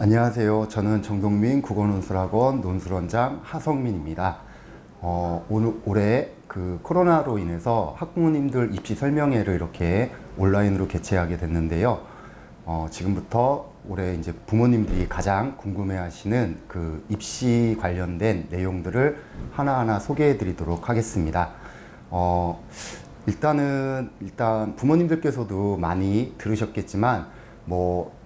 안녕하세요. 저는 정동민 국어논술학원 논술원장 하성민입니다. 올해 코로나로 인해서 학부모님들 입시 설명회를 이렇게 온라인으로 개최하게 됐는데요. 지금부터 올해 이제 부모님들이 가장 궁금해하시는 그 입시 관련된 내용들을 하나하나 소개해 드리도록 하겠습니다. 일단 부모님들께서도 많이 들으셨겠지만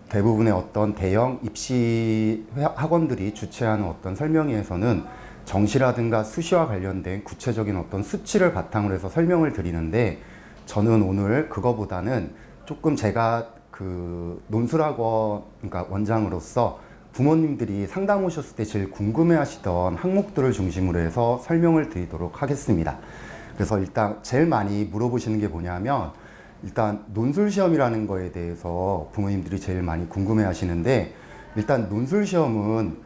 대부분의 어떤 대형 입시 학원들이 주최하는 어떤 설명회에서는 정시라든가 수시와 관련된 구체적인 어떤 수치를 바탕으로 해서 설명을 드리는데, 저는 오늘 그거보다는 조금 제가 논술학원 그러니까 원장으로서 부모님들이 상담 오셨을 때 제일 궁금해 하시던 항목들을 중심으로 해서 설명을 드리도록 하겠습니다. 그래서 일단 제일 많이 물어보시는 게 뭐냐면, 일단 논술시험이라는 거에 대해서 부모님들이 제일 많이 궁금해 하시는데, 일단 논술시험은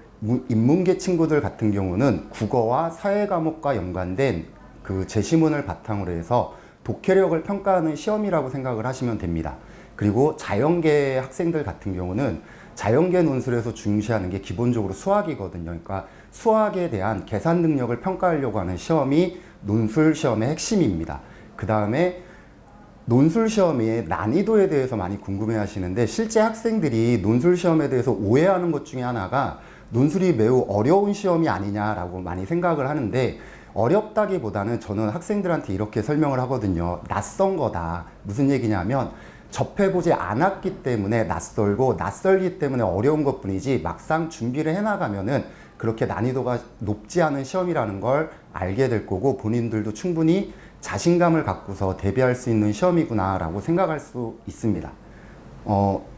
인문계 친구들 같은 경우는 국어와 사회 과목과 연관된 그 제시문을 바탕으로 해서 독해력을 평가하는 시험이라고 생각을 하시면 됩니다. 그리고 자연계 학생들 같은 경우는 자연계 논술에서 중시하는 게 기본적으로 수학이거든요. 그러니까 수학에 대한 계산 능력을 평가하려고 하는 시험이 논술 시험의 핵심입니다. 그 다음에 논술 시험의 난이도에 대해서 많이 궁금해 하시는데, 실제 학생들이 논술 시험에 대해서 오해하는 것 중에 하나가 논술이 매우 어려운 시험이 아니냐라고 많이 생각을 하는데, 어렵다기보다는 저는 학생들한테 이렇게 설명을 하거든요. 낯선 거다. 무슨 얘기냐면, 접해보지 않았기 때문에 낯설고 낯설기 때문에 어려운 것 뿐이지, 막상 준비를 해나가면은 그렇게 난이도가 높지 않은 시험이라는 걸 알게 될 거고, 본인들도 충분히 자신감을 갖고서 대비할 수 있는 시험이구나 라고 생각할 수 있습니다.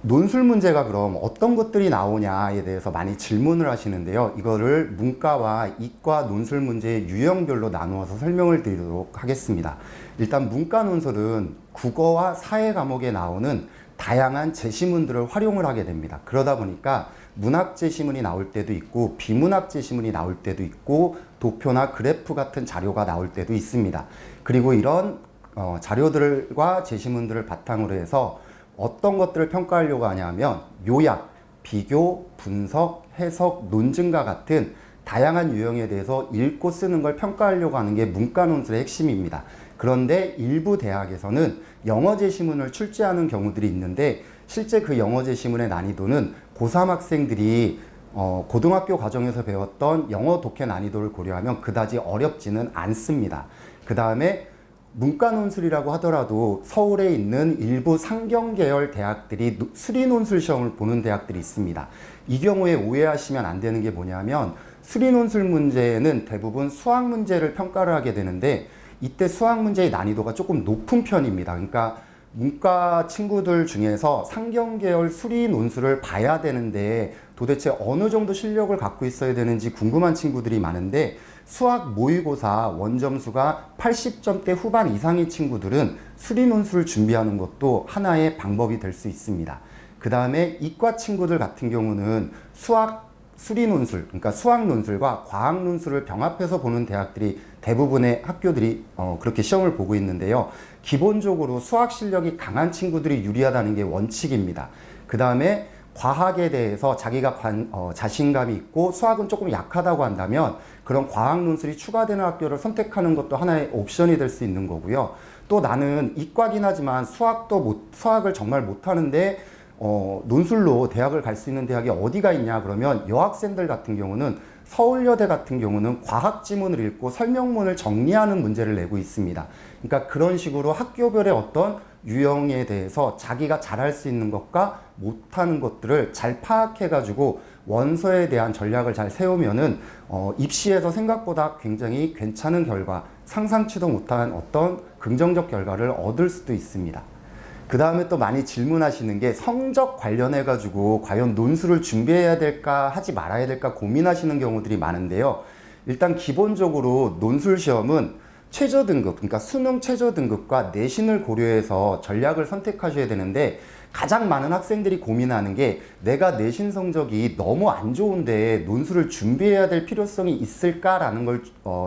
논술 문제가 그럼 어떤 것들이 나오냐에 대해서 많이 질문을 하시는데요. 이거를 문과와 이과 논술 문제의 유형별로 나누어서 설명을 드리도록 하겠습니다. 일단 문과 논술은 국어와 사회 과목에 나오는 다양한 제시문들을 활용을 하게 됩니다. 그러다 보니까 문학 제시문이 나올 때도 있고 비문학 제시문이 나올 때도 있고 도표나 그래프 같은 자료가 나올 때도 있습니다. 그리고 이런 자료들과 제시문들을 바탕으로 해서 어떤 것들을 평가하려고 하냐면, 요약, 비교, 분석, 해석, 논증과 같은 다양한 유형에 대해서 읽고 쓰는 걸 평가하려고 하는 게 문과 논술의 핵심입니다. 그런데 일부 대학에서는 영어 제시문을 출제하는 경우들이 있는데, 실제 그 영어 제시문의 난이도는 고3 학생들이 고등학교 과정에서 배웠던 영어 독해 난이도를 고려하면 그다지 어렵지는 않습니다. 그 다음에 문과 논술이라고 하더라도 서울에 있는 일부 상경 계열 대학들이 수리 논술 시험을 보는 대학들이 있습니다. 이 경우에 오해하시면 안 되는 게 뭐냐면, 수리 논술 문제는 대부분 수학 문제를 평가를 하게 되는데, 이때 수학 문제의 난이도가 조금 높은 편입니다. 그러니까 문과 친구들 중에서 상경 계열 수리 논술을 봐야 되는데 도대체 어느 정도 실력을 갖고 있어야 되는지 궁금한 친구들이 많은데, 수학 모의고사 원점수가 80점대 후반 이상의 친구들은 수리 논술을 준비하는 것도 하나의 방법이 될 수 있습니다. 그 다음에 이과 친구들 같은 경우는 수리 논술, 그러니까 수학 논술과 과학 논술을 병합해서 보는 대학들이 대부분의 학교들이 그렇게 시험을 보고 있는데요. 기본적으로 수학 실력이 강한 친구들이 유리하다는 게 원칙입니다. 그 다음에 과학에 대해서 자기가 자신감이 있고 수학은 조금 약하다고 한다면 그런 과학 논술이 추가되는 학교를 선택하는 것도 하나의 옵션이 될 수 있는 거고요. 또 나는 이과긴 하지만 수학을 정말 못하는데 논술로 대학을 갈 수 있는 대학이 어디가 있냐 그러면, 여학생들 같은 경우는 서울여대 같은 경우는 과학 지문을 읽고 설명문을 정리하는 문제를 내고 있습니다. 그러니까 그런 식으로 학교별의 어떤 유형에 대해서 자기가 잘할 수 있는 것과 못하는 것들을 잘 파악해가지고 원서에 대한 전략을 잘 세우면은 입시에서 생각보다 굉장히 괜찮은 결과, 상상치도 못한 어떤 긍정적 결과를 얻을 수도 있습니다. 그 다음에 또 많이 질문하시는 게, 성적 관련해 가지고 과연 논술을 준비해야 될까 하지 말아야 될까 고민하시는 경우들이 많은데요. 일단 기본적으로 논술 시험은 최저 등급, 그러니까 수능 최저 등급과 내신을 고려해서 전략을 선택하셔야 되는데, 가장 많은 학생들이 고민하는 게, 내가 내신 성적이 너무 안 좋은데 논술을 준비해야 될 필요성이 있을까라는 걸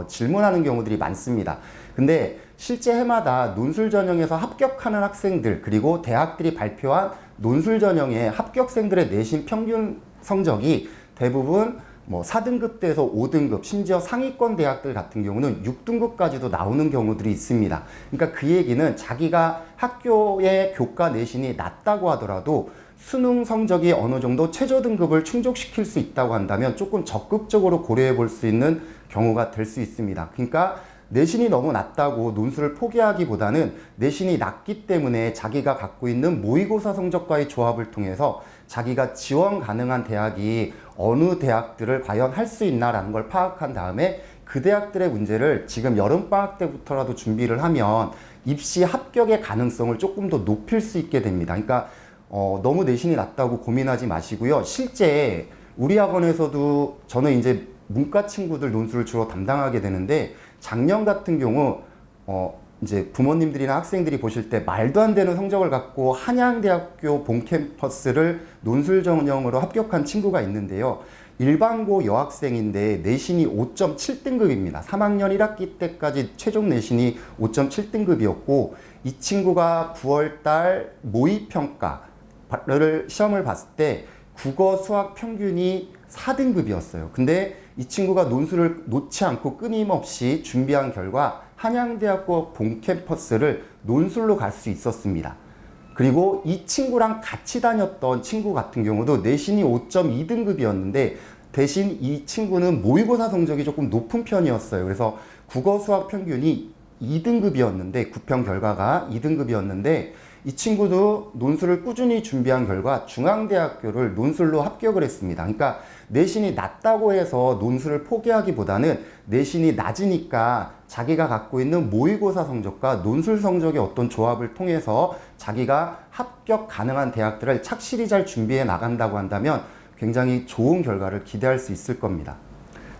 질문하는 경우들이 많습니다. 근데 실제 해마다 논술 전형에서 합격하는 학생들, 그리고 대학들이 발표한 논술 전형의 합격생들의 내신 평균 성적이 대부분 뭐 4등급대에서 5등급, 심지어 상위권 대학들 같은 경우는 6등급까지도 나오는 경우들이 있습니다. 그러니까 그 얘기는 자기가 학교의 교과 내신이 낮다고 하더라도 수능 성적이 어느 정도 최저 등급을 충족시킬 수 있다고 한다면 조금 적극적으로 고려해 볼 수 있는 경우가 될 수 있습니다. 그러니까 내신이 너무 낮다고 논술을 포기하기보다는 내신이 낮기 때문에 자기가 갖고 있는 모의고사 성적과의 조합을 통해서 자기가 지원 가능한 대학이 어느 대학들을 과연 할 수 있나라는 걸 파악한 다음에 그 대학들의 문제를 지금 여름방학 때부터라도 준비를 하면 입시 합격의 가능성을 조금 더 높일 수 있게 됩니다. 그러니까 너무 내신이 낮다고 고민하지 마시고요. 실제 우리 학원에서도 저는 이제 문과 친구들 논술을 주로 담당하게 되는데 작년 같은 경우 이제 부모님들이나 학생들이 보실 때 말도 안 되는 성적을 갖고 한양대학교 본캠퍼스를 논술 전형으로 합격한 친구가 있는데요. 일반고 여학생인데 내신이 5.7등급입니다. 3학년 1학기 때까지 최종 내신이 5.7등급이었고 이 친구가 9월달 모의평가를 시험을 봤을 때 국어 수학 평균이 4등급이었어요. 근데 이 친구가 논술을 놓지 않고 끊임없이 준비한 결과 한양대학교 본캠퍼스를 논술로 갈 수 있었습니다. 그리고 이 친구랑 같이 다녔던 친구 같은 경우도 내신이 5.2등급이었는데 대신 이 친구는 모의고사 성적이 조금 높은 편이었어요. 그래서 국어 수학 평균이 2등급이었는데 9평 결과가 2등급이었는데 이 친구도 논술을 꾸준히 준비한 결과 중앙대학교를 논술로 합격을 했습니다. 그러니까 내신이 낮다고 해서 논술을 포기하기보다는 내신이 낮으니까 자기가 갖고 있는 모의고사 성적과 논술 성적의 어떤 조합을 통해서 자기가 합격 가능한 대학들을 착실히 잘 준비해 나간다고 한다면 굉장히 좋은 결과를 기대할 수 있을 겁니다.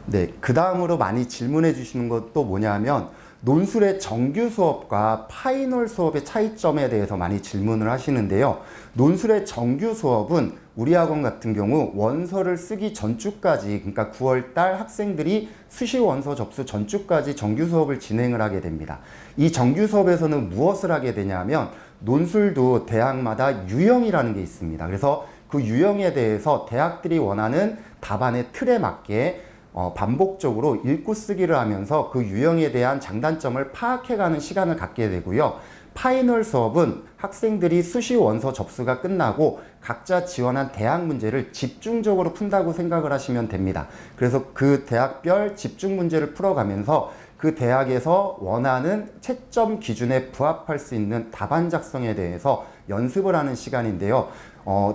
네, 그 다음으로 많이 질문해 주시는 것도 뭐냐면 논술의 정규 수업과 파이널 수업의 차이점에 대해서 많이 질문을 하시는데요. 논술의 정규 수업은 우리 학원 같은 경우 원서를 쓰기 전주까지, 그러니까 9월달 학생들이 수시 원서 접수 전주까지 정규 수업을 진행을 하게 됩니다. 이 정규 수업에서는 무엇을 하게 되냐면 논술도 대학마다 유형이라는 게 있습니다. 그래서 그 유형에 대해서 대학들이 원하는 답안의 틀에 맞게 반복적으로 읽고 쓰기를 하면서 그 유형에 대한 장단점을 파악해가는 시간을 갖게 되고요. 파이널 수업은 학생들이 수시 원서 접수가 끝나고 각자 지원한 대학 문제를 집중적으로 푼다고 생각을 하시면 됩니다. 그래서 그 대학별 집중 문제를 풀어가면서 그 대학에서 원하는 채점 기준에 부합할 수 있는 답안 작성에 대해서 연습을 하는 시간인데요.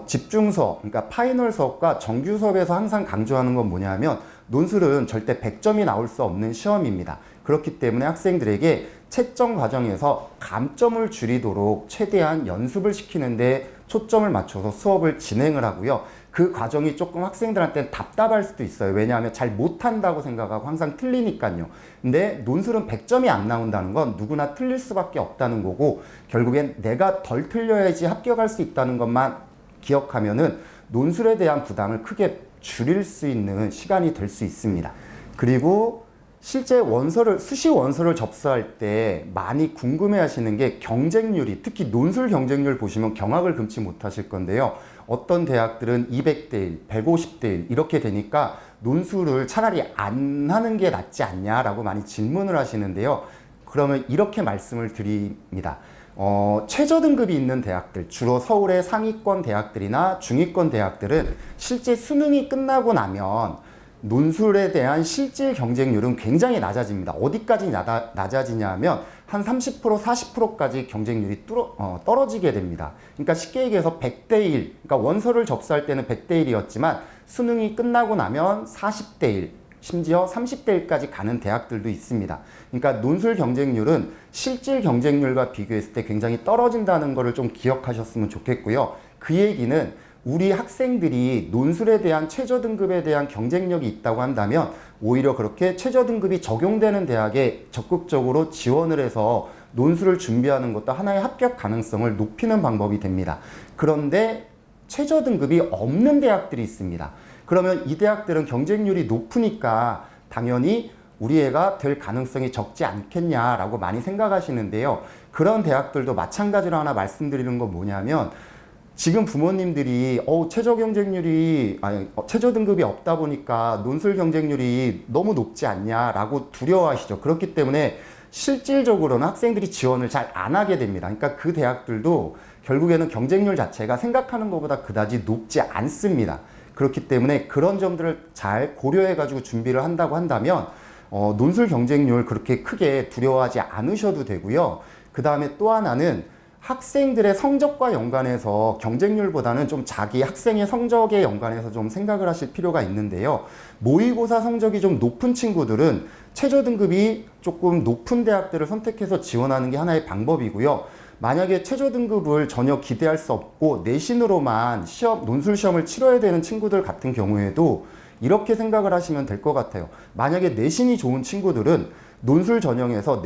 집중 수업, 그러니까 파이널 수업과 정규 수업에서 항상 강조하는 건 뭐냐면 논술은 절대 100점이 나올 수 없는 시험입니다. 그렇기 때문에 학생들에게 채점 과정에서 감점을 줄이도록 최대한 연습을 시키는데 초점을 맞춰서 수업을 진행을 하고요. 그 과정이 조금 학생들한테는 답답할 수도 있어요. 왜냐하면 잘 못한다고 생각하고 항상 틀리니까요. 근데 논술은 100점이 안 나온다는 건 누구나 틀릴 수밖에 없다는 거고 결국엔 내가 덜 틀려야지 합격할 수 있다는 것만 기억하면은 논술에 대한 부담을 크게 줄일 수 있는 시간이 될 수 있습니다. 그리고 실제 수시 원서를 접수할 때 많이 궁금해 하시는 게 경쟁률이, 특히 논술 경쟁률 보시면 경악을 금치 못하실 건데요. 어떤 대학들은 200대 1, 150대 1 이렇게 되니까 논술을 차라리 안 하는 게 낫지 않냐라고 많이 질문을 하시는데요. 그러면 이렇게 말씀을 드립니다. 최저 등급이 있는 대학들, 주로 서울의 상위권 대학들이나 중위권 대학들은 실제 수능이 끝나고 나면 논술에 대한 실질 경쟁률은 굉장히 낮아집니다. 어디까지 낮아지냐 하면 한 30%, 40%까지 경쟁률이 떨어지게 됩니다. 그러니까 쉽게 얘기해서 100대 1, 그러니까 원서를 접수할 때는 100대 1이었지만 수능이 끝나고 나면 40대 1, 심지어 30대 1까지 가는 대학들도 있습니다. 그러니까 논술 경쟁률은 실질 경쟁률과 비교했을 때 굉장히 떨어진다는 것을 좀 기억하셨으면 좋겠고요. 그 얘기는 우리 학생들이 논술에 대한 최저 등급에 대한 경쟁력이 있다고 한다면 오히려 그렇게 최저 등급이 적용되는 대학에 적극적으로 지원을 해서 논술을 준비하는 것도 하나의 합격 가능성을 높이는 방법이 됩니다. 그런데 최저 등급이 없는 대학들이 있습니다. 그러면 이 대학들은 경쟁률이 높으니까 당연히 우리 애가 될 가능성이 적지 않겠냐라고 많이 생각하시는데요. 그런 대학들도 마찬가지로 하나 말씀드리는 건 뭐냐면 지금 부모님들이 최저 경쟁률이 최저 등급이 없다 보니까 논술 경쟁률이 너무 높지 않냐라고 두려워하시죠. 그렇기 때문에 실질적으로는 학생들이 지원을 잘 안 하게 됩니다. 그러니까 그 대학들도 결국에는 경쟁률 자체가 생각하는 것보다 그다지 높지 않습니다. 그렇기 때문에 그런 점들을 잘 고려해 가지고 준비를 한다고 한다면 논술 경쟁률 그렇게 크게 두려워하지 않으셔도 되고요. 그 다음에 또 하나는 학생들의 성적과 연관해서 경쟁률보다는 좀 자기 학생의 성적에 연관해서 좀 생각을 하실 필요가 있는데요. 모의고사 성적이 좀 높은 친구들은 최저 등급이 조금 높은 대학들을 선택해서 지원하는 게 하나의 방법이고요. 만약에 최저 등급을 전혀 기대할 수 없고 내신으로만 논술 시험을 치러야 되는 친구들 같은 경우에도 이렇게 생각을 하시면 될 것 같아요. 만약에 내신이 좋은 친구들은 논술 전형에서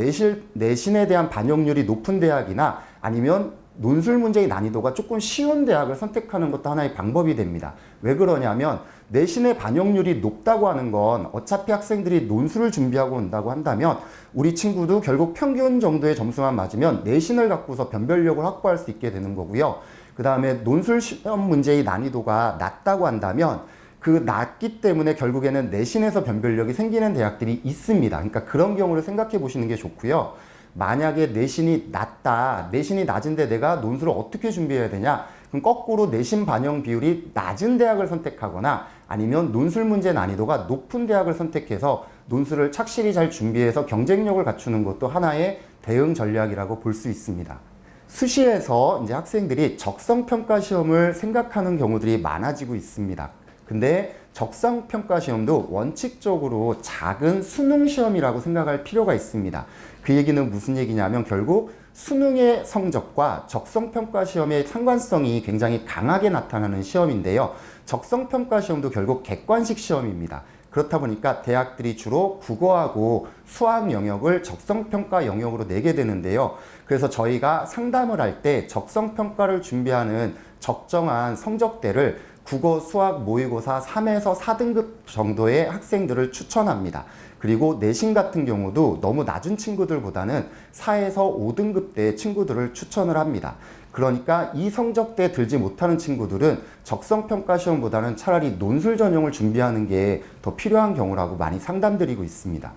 내신에 대한 반영률이 높은 대학이나 아니면 논술 문제의 난이도가 조금 쉬운 대학을 선택하는 것도 하나의 방법이 됩니다. 왜 그러냐면 내신의 반영률이 높다고 하는 건 어차피 학생들이 논술을 준비하고 온다고 한다면 우리 친구도 결국 평균 정도의 점수만 맞으면 내신을 갖고서 변별력을 확보할 수 있게 되는 거고요. 그 다음에 논술 시험 문제의 난이도가 낮다고 한다면 그 낮기 때문에 결국에는 내신에서 변별력이 생기는 대학들이 있습니다. 그러니까 그런 경우를 생각해 보시는 게 좋고요. 만약에 내신이 낮다, 내신이 낮은데 내가 논술을 어떻게 준비해야 되냐? 그럼 거꾸로 내신 반영 비율이 낮은 대학을 선택하거나 아니면 논술 문제 난이도가 높은 대학을 선택해서 논술을 착실히 잘 준비해서 경쟁력을 갖추는 것도 하나의 대응 전략이라고 볼 수 있습니다. 수시에서 이제 학생들이 적성평가 시험을 생각하는 경우들이 많아지고 있습니다. 근데 적성평가 시험도 원칙적으로 작은 수능 시험이라고 생각할 필요가 있습니다. 그 얘기는 무슨 얘기냐면 결국 수능의 성적과 적성평가 시험의 상관성이 굉장히 강하게 나타나는 시험인데요. 적성평가 시험도 결국 객관식 시험입니다. 그렇다 보니까 대학들이 주로 국어하고 수학 영역을 적성평가 영역으로 내게 되는데요. 그래서 저희가 상담을 할 때 적성평가를 준비하는 적정한 성적대를 국어, 수학, 모의고사 3에서 4등급 정도의 학생들을 추천합니다. 그리고 내신 같은 경우도 너무 낮은 친구들보다는 4에서 5등급대의 친구들을 추천을 합니다. 그러니까 이 성적대에 들지 못하는 친구들은 적성평가 시험보다는 차라리 논술 전형을 준비하는 게 더 필요한 경우라고 많이 상담드리고 있습니다.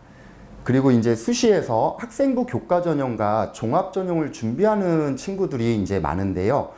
그리고 이제 수시에서 학생부 교과 전형과 종합 전형을 준비하는 친구들이 이제 많은데요.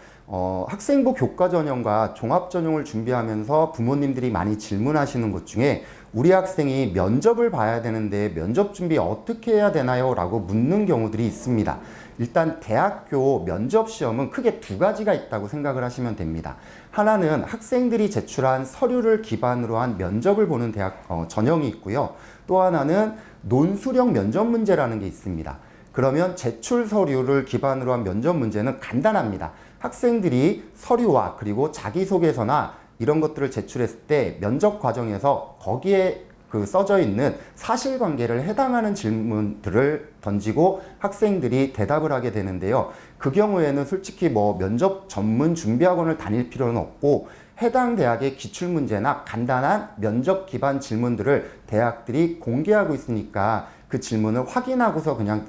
학생부 교과 전형과 종합 전형을 준비하면서 부모님들이 많이 질문하시는 것 중에 우리 학생이 면접을 봐야 되는데 면접 준비 어떻게 해야 되나요? 라고 묻는 경우들이 있습니다. 일단 대학교 면접 시험은 크게 두 가지가 있다고 생각을 하시면 됩니다. 하나는 학생들이 제출한 서류를 기반으로 한 면접을 보는 대학 전형이 있고요. 또 하나는 논술형 면접 문제라는 게 있습니다. 그러면 제출 서류를 기반으로 한 면접 문제는 간단합니다. 학생들이 서류와 그리고 자기소개서나 이런 것들을 제출했을 때 면접 과정에서 거기에 써져 있는 사실관계를 해당하는 질문들을 던지고 학생들이 대답을 하게 되는데요. 그 경우에는 솔직히 면접 전문 준비학원을 다닐 필요는 없고 해당 대학의 기출문제나 간단한 면접 기반 질문들을 대학들이 공개하고 있으니까 그 질문을 확인하고서 그냥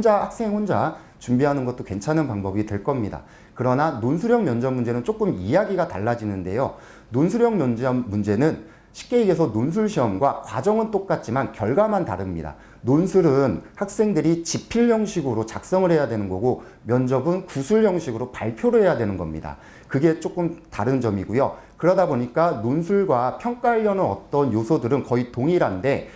학생 혼자 준비하는 것도 괜찮은 방법이 될 겁니다. 그러나 논술형 면접 문제는 조금 이야기가 달라지는데요. 논술형 면접 문제는 쉽게 얘기해서 논술 시험과 과정은 똑같지만 결과만 다릅니다. 논술은 학생들이 지필 형식으로 작성을 해야 되는 거고 면접은 구술 형식으로 발표를 해야 되는 겁니다. 그게 조금 다른 점이고요. 그러다 보니까 논술과 평가하려는 어떤 요소들은 거의 동일한데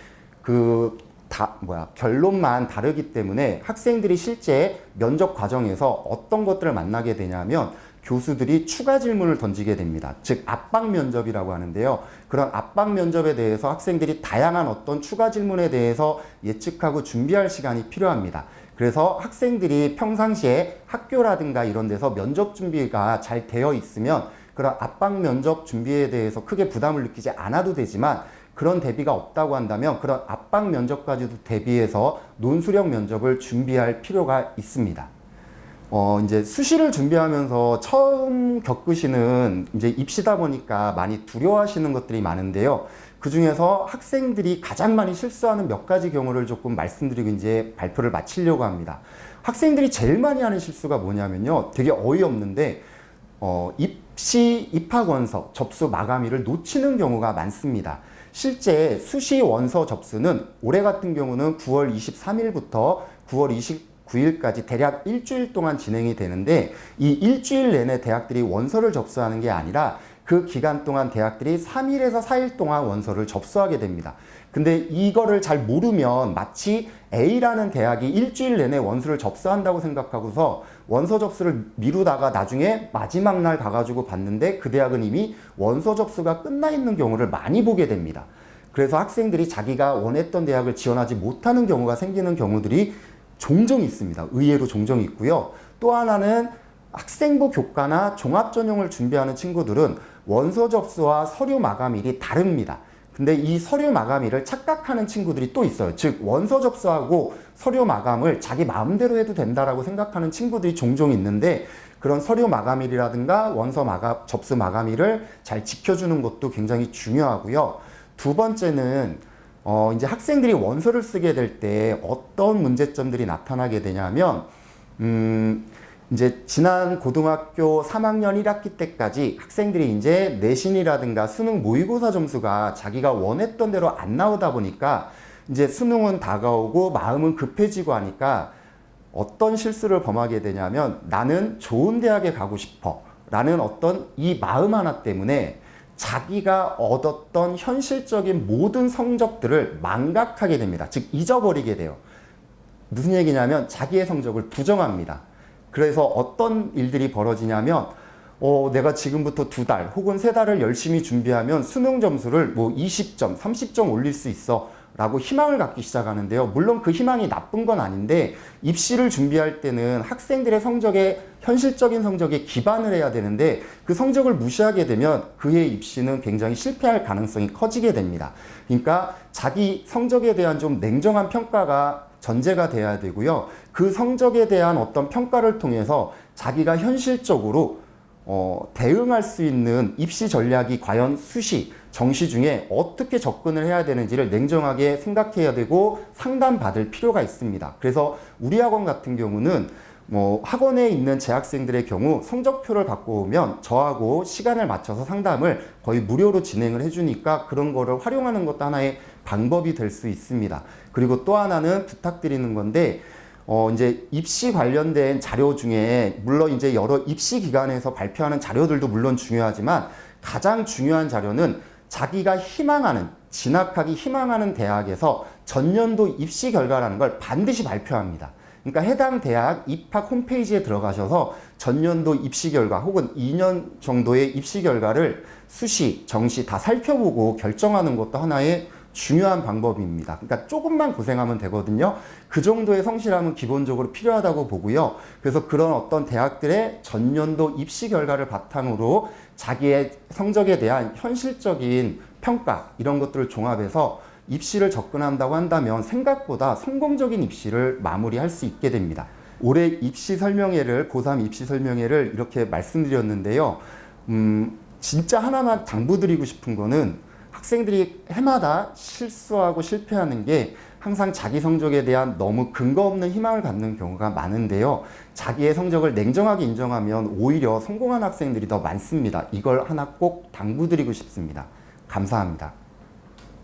결론만 다르기 때문에 학생들이 실제 면접 과정에서 어떤 것들을 만나게 되냐면 교수들이 추가 질문을 던지게 됩니다. 즉 압박 면접이라고 하는데요. 그런 압박 면접에 대해서 학생들이 다양한 어떤 추가 질문에 대해서 예측하고 준비할 시간이 필요합니다. 그래서 학생들이 평상시에 학교라든가 이런 데서 면접 준비가 잘 되어 있으면 그런 압박 면접 준비에 대해서 크게 부담을 느끼지 않아도 되지만 그런 대비가 없다고 한다면 그런 압박 면접까지도 대비해서 논술형 면접을 준비할 필요가 있습니다. 이제 수시를 준비하면서 처음 겪으시는 이제 입시다 보니까 많이 두려워하시는 것들이 많은데요. 그 중에서 학생들이 가장 많이 실수하는 몇 가지 경우를 조금 말씀드리고 이제 발표를 마치려고 합니다. 학생들이 제일 많이 하는 실수가 뭐냐면요. 되게 어이없는데, 입시 입학 원서 접수 마감일을 놓치는 경우가 많습니다. 실제 수시 원서 접수는 올해 같은 경우는 9월 23일부터 9월 29일까지 대략 일주일 동안 진행이 되는데, 이 일주일 내내 대학들이 원서를 접수하는 게 아니라 그 기간 동안 대학들이 3일에서 4일 동안 원서를 접수하게 됩니다. 근데 이거를 잘 모르면 마치 A라는 대학이 일주일 내내 원서를 접수한다고 생각하고서 원서 접수를 미루다가 나중에 마지막 날 가가지고 봤는데 그 대학은 이미 원서 접수가 끝나 있는 경우를 많이 보게 됩니다. 그래서 학생들이 자기가 원했던 대학을 지원하지 못하는 경우가 생기는 경우들이 종종 있습니다. 의외로 종종 있고요. 또 하나는 학생부 교과나 종합전형을 준비하는 친구들은 원서 접수와 서류 마감일이 다릅니다. 근데 이 서류 마감일을 착각하는 친구들이 또 있어요. 즉 원서 접수하고 서류 마감을 자기 마음대로 해도 된다라고 생각하는 친구들이 종종 있는데, 그런 서류 마감일이라든가 원서 접수 마감일을 잘 지켜주는 것도 굉장히 중요하고요. 두 번째는 이제 학생들이 원서를 쓰게 될 때 어떤 문제점들이 나타나게 되냐면, 이제 지난 고등학교 3학년 1학기 때까지 학생들이 이제 내신이라든가 수능 모의고사 점수가 자기가 원했던 대로 안 나오다 보니까 이제 수능은 다가오고 마음은 급해지고 하니까 어떤 실수를 범하게 되냐면, 나는 좋은 대학에 가고 싶어 라는 어떤 이 마음 하나 때문에 자기가 얻었던 현실적인 모든 성적들을 망각하게 됩니다. 즉 잊어버리게 돼요. 무슨 얘기냐면 자기의 성적을 부정합니다. 그래서 어떤 일들이 벌어지냐면 내가 지금부터 2달 혹은 3달을 열심히 준비하면 수능 점수를 뭐 20점, 30점 올릴 수 있어 라고 희망을 갖기 시작하는데요. 물론 그 희망이 나쁜 건 아닌데, 입시를 준비할 때는 학생들의 성적에, 현실적인 성적에 기반을 해야 되는데 그 성적을 무시하게 되면 그의 입시는 굉장히 실패할 가능성이 커지게 됩니다. 그러니까 자기 성적에 대한 좀 냉정한 평가가 전제가 돼야 되고요. 그 성적에 대한 어떤 평가를 통해서 자기가 현실적으로 대응할 수 있는 입시 전략이 과연 수시, 정시 중에 어떻게 접근을 해야 되는지를 냉정하게 생각해야 되고 상담받을 필요가 있습니다. 그래서 우리 학원 같은 경우는 학원에 있는 재학생들의 경우 성적표를 갖고 오면 저하고 시간을 맞춰서 상담을 거의 무료로 진행을 해주니까 그런 거를 활용하는 것도 하나의 방법이 될 수 있습니다. 그리고 또 하나는 부탁드리는 건데, 이제 입시 관련된 자료 중에 물론 이제 여러 입시 기관에서 발표하는 자료들도 물론 중요하지만 가장 중요한 자료는 자기가 희망하는, 진학하기 희망하는 대학에서 전년도 입시 결과라는 걸 반드시 발표합니다. 그러니까 해당 대학 입학 홈페이지에 들어가셔서 전년도 입시 결과 혹은 2년 정도의 입시 결과를 수시, 정시 다 살펴보고 결정하는 것도 하나의 중요한 방법입니다. 그러니까 조금만 고생하면 되거든요. 그 정도의 성실함은 기본적으로 필요하다고 보고요. 그래서 그런 어떤 대학들의 전년도 입시 결과를 바탕으로 자기의 성적에 대한 현실적인 평가, 이런 것들을 종합해서 입시를 접근한다고 한다면 생각보다 성공적인 입시를 마무리할 수 있게 됩니다. 올해 입시 설명회를, 고3 입시 설명회를 이렇게 말씀드렸는데요. 진짜 하나만 당부드리고 싶은 거는, 학생들이 해마다 실수하고 실패하는 게 항상 자기 성적에 대한 너무 근거 없는 희망을 갖는 경우가 많은데요. 자기의 성적을 냉정하게 인정하면 오히려 성공한 학생들이 더 많습니다. 이걸 하나 꼭 당부드리고 싶습니다. 감사합니다.